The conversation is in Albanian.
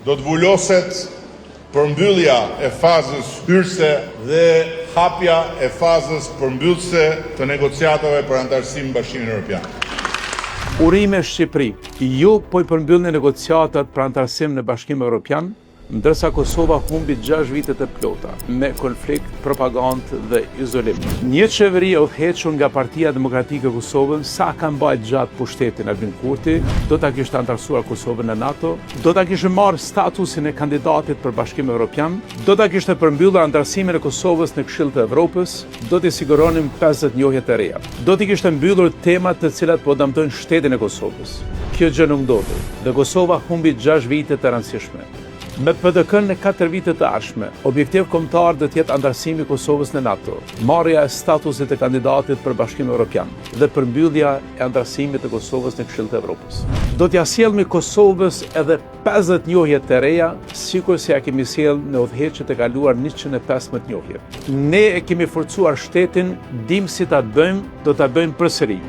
do të vulloset përmbyllja e fazës hyrëse dhe hapja e fazës përmbyllëse të negociatave për antarësim në Bashkimin Evropian. Urime Shqipëri, ju po i përmbyllni negociatat për antarësim në Bashkimin Evropian, ndërsa Kosova humbi 6 vitet e plota me konflikt, propagandë dhe izolim. Një qeveri e udhëhequr nga Partia Demokratike e Kosovës, sa ka mbajtur gjatë pushtetin Albin Kurti, do ta kishte antarësuar Kosovën në NATO, do ta kishte marrë statusin e kandidatit për Bashkimin Evropian, do ta kishte përmbyllur antarësimin e Kosovës në Këshillin e Evropës, do t'i siguronim 50 njohje të reja. Do t'i kishte mbyllur temat të cilat po dëmtojnë shtetin e Kosovës. Kjo gjë nuk ndodhi dhe Kosova humbi 6 vite të rëndësishme. Me PDK-n në 4 vitet të ardhshme, objektiv kombëtar do të jetë antarësimi i Kosovës në NATO, marrja e statusit të kandidatit për Bashkimin Evropian dhe përmbyllja e antarësimit të Kosovës në Këshillin e Evropës. Do t'ja sjellmi Kosovës edhe 50 njohje të reja, sikur se ja kemi sjellë në udhëheqjet e kaluar 115 njohje. Ne e kemi forcuar shtetin, dim si ta bëjmë, do ta bëjmë përsëri.